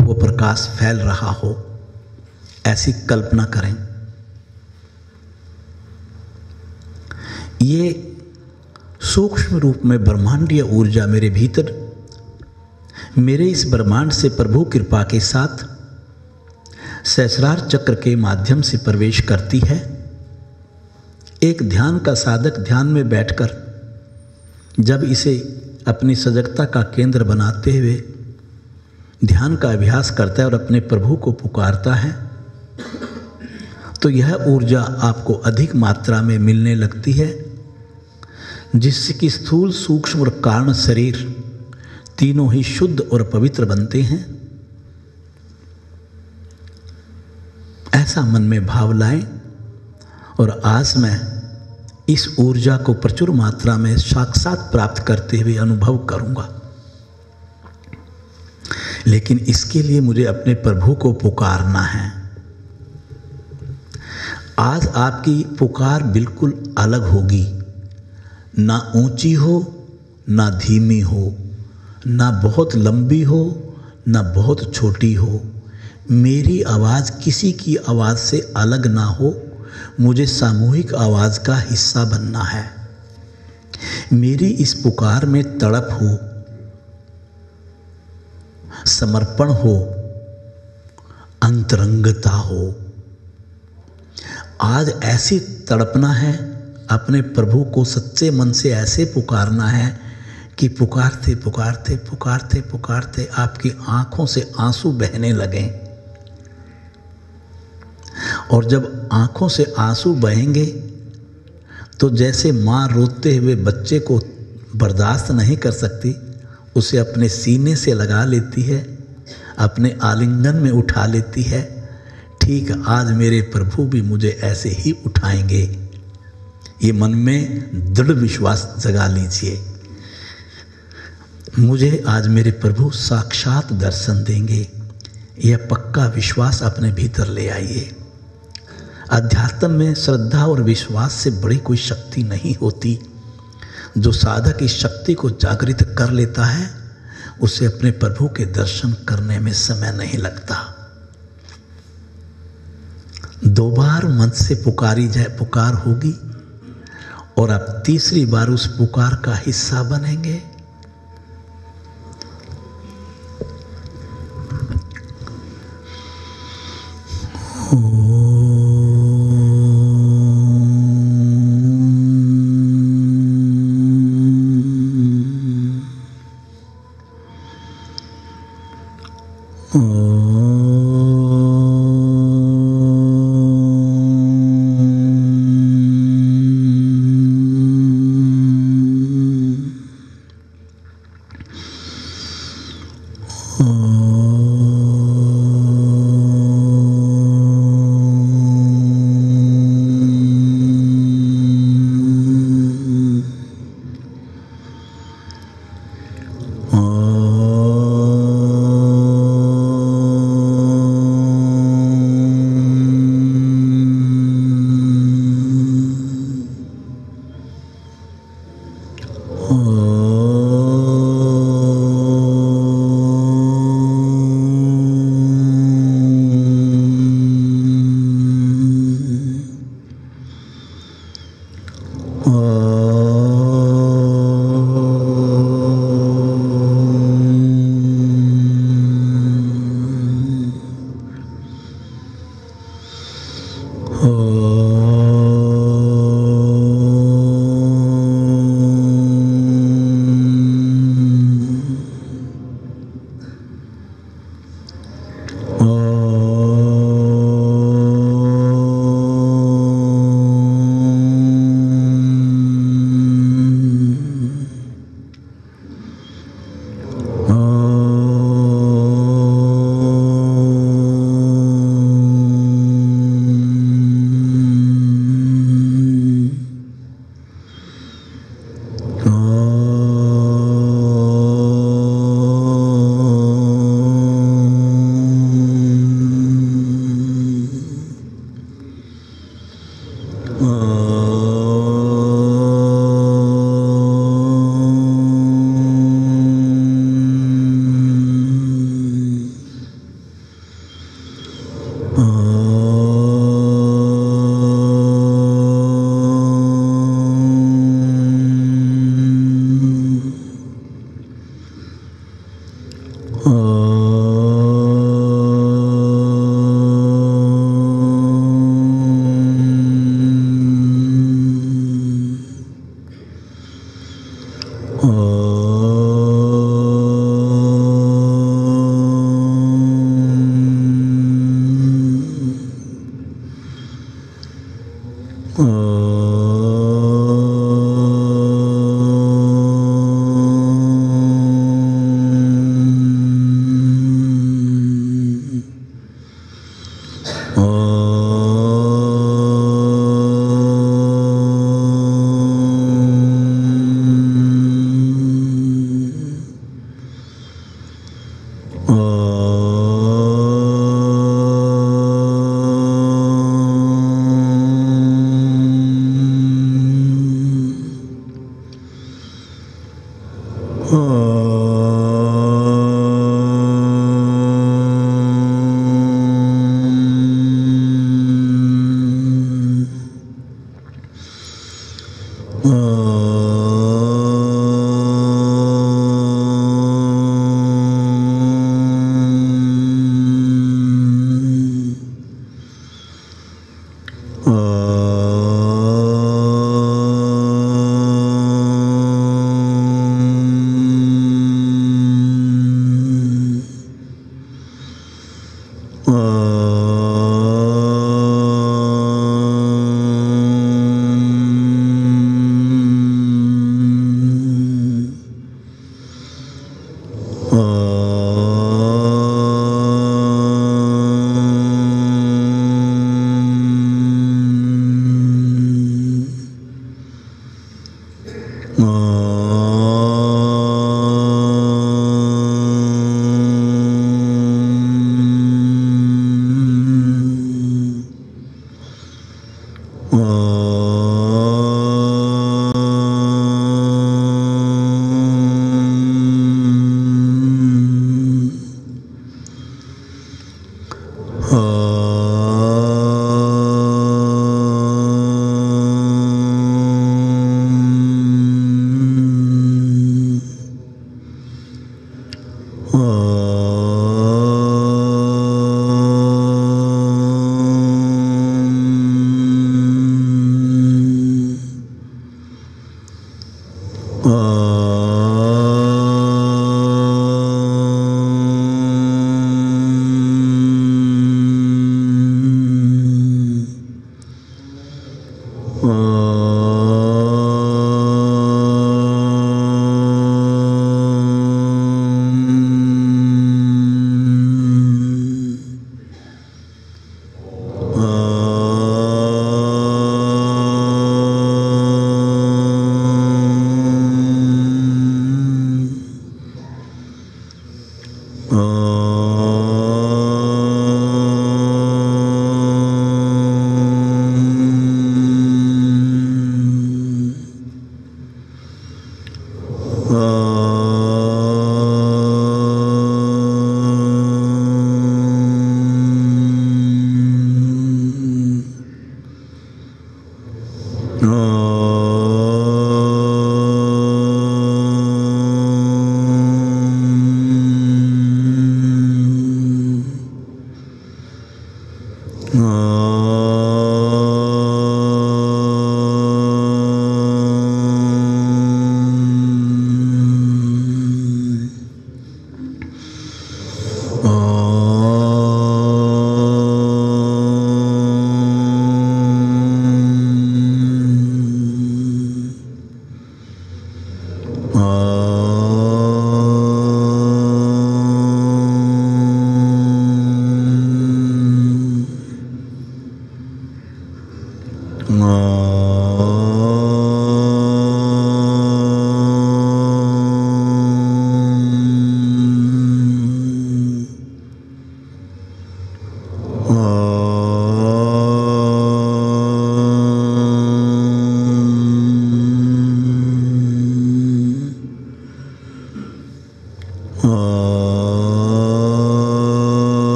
वो प्रकाश फैल रहा हो, ऐसी कल्पना करें। ये सूक्ष्म रूप में ब्रह्मांडीय ऊर्जा मेरे भीतर, मेरे इस ब्रह्मांड से प्रभु कृपा के साथ सहस्रार चक्र के माध्यम से प्रवेश करती है। एक ध्यान का साधक ध्यान में बैठकर जब इसे अपनी सजगता का केंद्र बनाते हुए ध्यान का अभ्यास करता है और अपने प्रभु को पुकारता है, तो यह ऊर्जा आपको अधिक मात्रा में मिलने लगती है, जिससे कि स्थूल, सूक्ष्म और कारण शरीर तीनों ही शुद्ध और पवित्र बनते हैं। ऐसा मन में भाव लाएं। और आज मैं इस ऊर्जा को प्रचुर मात्रा में साक्षात प्राप्त करते हुए अनुभव करूंगा। लेकिन इसके लिए मुझे अपने प्रभु को पुकारना है। आज आपकी पुकार बिल्कुल अलग होगी। ना ऊंची हो, ना धीमी हो, ना बहुत लंबी हो, ना बहुत छोटी हो। मेरी आवाज़ किसी की आवाज़ से अलग ना हो। मुझे सामूहिक आवाज़ का हिस्सा बनना है। मेरी इस पुकार में तड़प हो, समर्पण हो, अंतरंगता हो। आज ऐसी तड़पना है, अपने प्रभु को सच्चे मन से ऐसे पुकारना है कि पुकारते पुकारते पुकारते पुकारते आपकी आंखों से आंसू बहने लगें। और जब आंखों से आंसू बहेंगे तो जैसे माँ रोते हुए बच्चे को बर्दाश्त नहीं कर सकती, उसे अपने सीने से लगा लेती है, अपने आलिंगन में उठा लेती है, ठीक आज मेरे प्रभु भी मुझे ऐसे ही उठाएंगे। ये मन में दृढ़ विश्वास जगा लीजिए। मुझे आज मेरे प्रभु साक्षात दर्शन देंगे। यह पक्का विश्वास अपने भीतर ले आइए। अध्यात्म में श्रद्धा और विश्वास से बड़ी कोई शक्ति नहीं होती। जो साधक इस शक्ति को जागृत कर लेता है उसे अपने प्रभु के दर्शन करने में समय नहीं लगता। 2 बार मन से पुकारी जाए पुकार होगी और आप तीसरी बार उस पुकार का हिस्सा बनेंगे।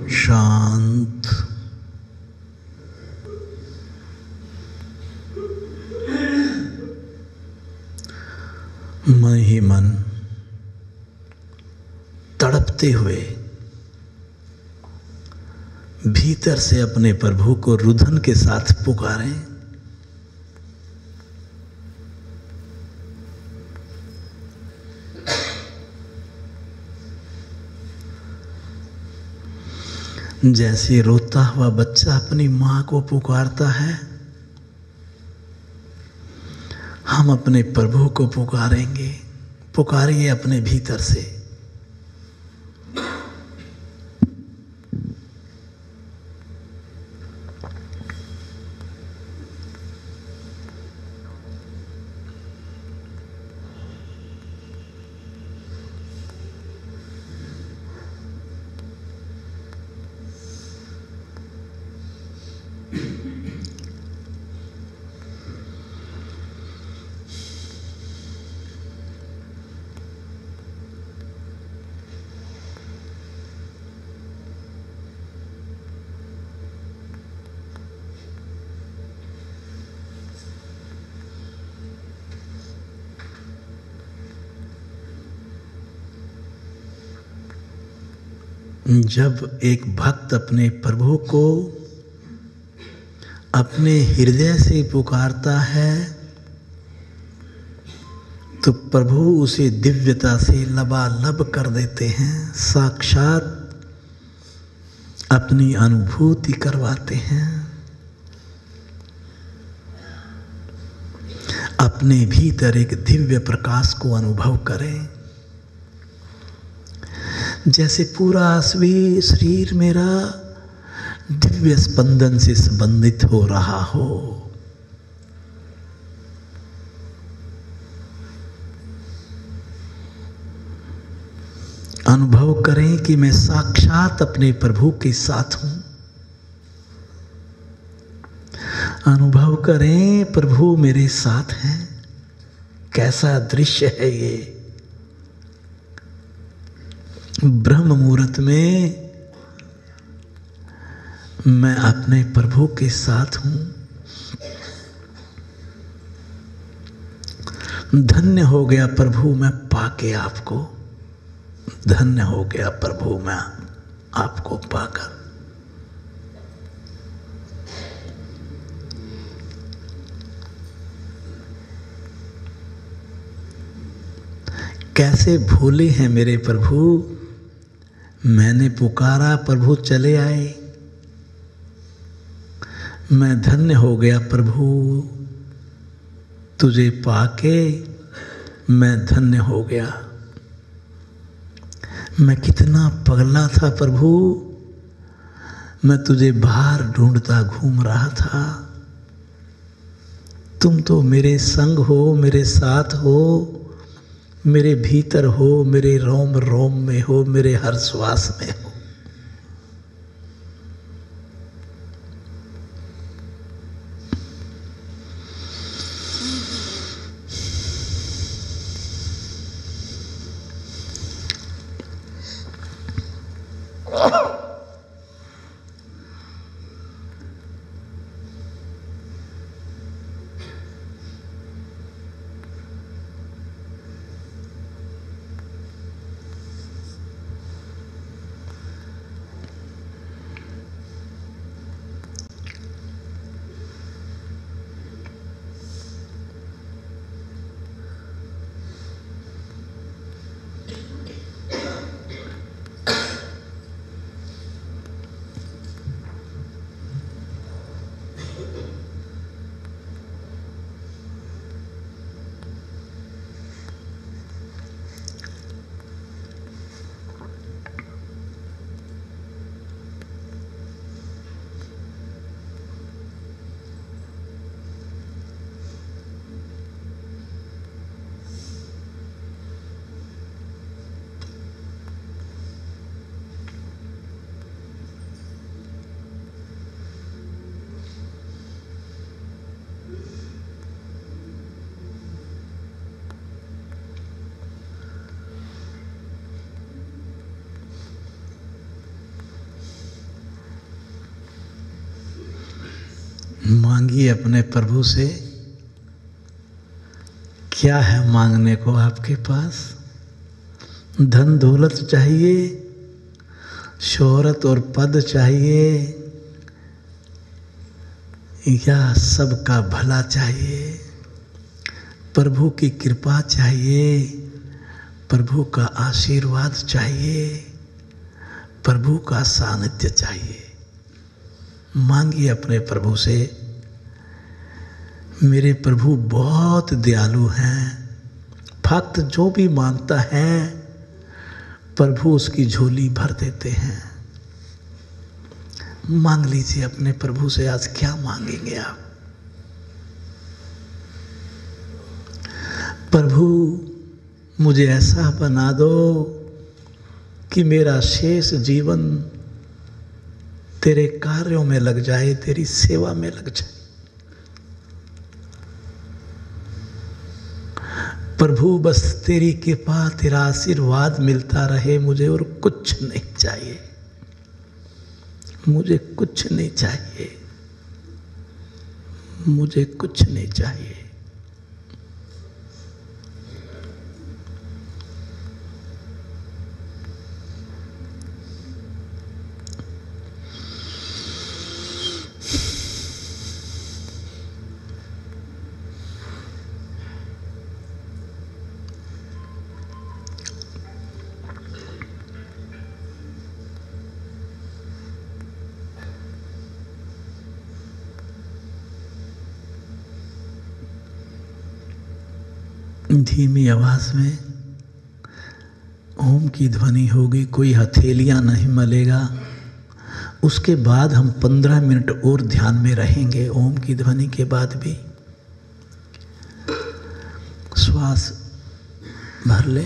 शांत। मैं ही मन तड़पते हुए भीतर से अपने प्रभु को रुदन के साथ पुकारें। जैसे रोता हुआ बच्चा अपनी मां को पुकारता है, हम अपने प्रभु को पुकारेंगे। पुकारिए अपने भीतर से। जब एक भक्त अपने प्रभु को अपने हृदय से पुकारता है तो प्रभु उसे दिव्यता से लबालब कर देते हैं, साक्षात अपनी अनुभूति करवाते हैं। अपने भीतर एक दिव्य प्रकाश को अनुभव करें। जैसे पूरा शरीर मेरा दिव्य स्पंदन से संबंधित हो रहा हो। अनुभव करें कि मैं साक्षात अपने प्रभु के साथ हूं। अनुभव करें प्रभु मेरे साथ हैं। कैसा दृश्य है ये। ब्रह्म मुहूर्त में मैं अपने प्रभु के साथ हूं। धन्य हो गया प्रभु मैं पाके आपको। धन्य हो गया प्रभु मैं आपको पाकर। कैसे भूले हैं मेरे प्रभु। मैंने पुकारा प्रभु चले आए। मैं धन्य हो गया प्रभु तुझे पाके। मैं धन्य हो गया। मैं कितना पगला था प्रभु। मैं तुझे बाहर ढूंढता घूम रहा था। तुम तो मेरे संग हो, मेरे साथ हो, मेरे भीतर हो, मेरे रोम रोम में हो, मेरे हर श्वास में हो। मांगिए अपने प्रभु से। क्या है मांगने को आपके पास? धन दौलत चाहिए, शोहरत और पद चाहिए, या सबका भला चाहिए? प्रभु की कृपा चाहिए, प्रभु का आशीर्वाद चाहिए, प्रभु का सानिध्य चाहिए। मांगिए अपने प्रभु से। मेरे प्रभु बहुत दयालु हैं। भक्त जो भी मांगता है प्रभु उसकी झोली भर देते हैं। मांग लीजिए अपने प्रभु से। आज क्या मांगेंगे आप? प्रभु मुझे ऐसा बना दो कि मेरा शेष जीवन तेरे कार्यों में लग जाए, तेरी सेवा में लग जाए। प्रभु बस तेरी कृपा, तेरा आशीर्वाद मिलता रहे मुझे, और कुछ नहीं चाहिए। मुझे कुछ नहीं चाहिए, मुझे कुछ नहीं चाहिए। धीमी आवाज में ओम की ध्वनि होगी, कोई हथेलियां नहीं मलेगा। उसके बाद हम 15 मिनट और ध्यान में रहेंगे। ओम की ध्वनि के बाद भी श्वास भर ले।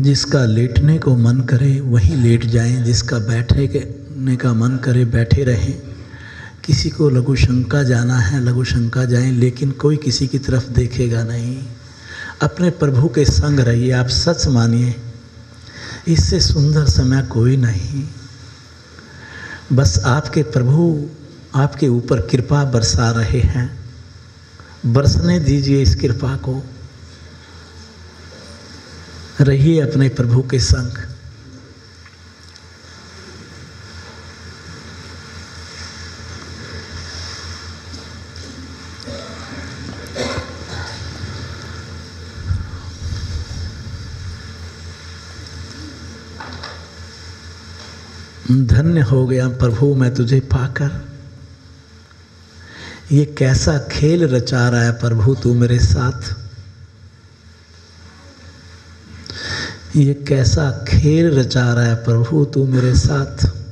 जिसका लेटने को मन करे वहीं लेट जाएं, जिसका बैठने का मन करे बैठे रहें। किसी को लघु शंका जाना है लघु शंका जाएं, लेकिन कोई किसी की तरफ देखेगा नहीं। अपने प्रभु के संग रहिए। आप सच मानिए, इससे सुंदर समय कोई नहीं। बस आपके प्रभु आपके ऊपर कृपा बरसा रहे हैं। बरसने दीजिए इस कृपा को। रहिए अपने प्रभु के संग। धन्य हो गया प्रभु मैं तुझे पाकर। ये कैसा खेल रचा रहा है प्रभु तू मेरे साथ। ये कैसा खेल रचा रहा है प्रभु तू मेरे साथ।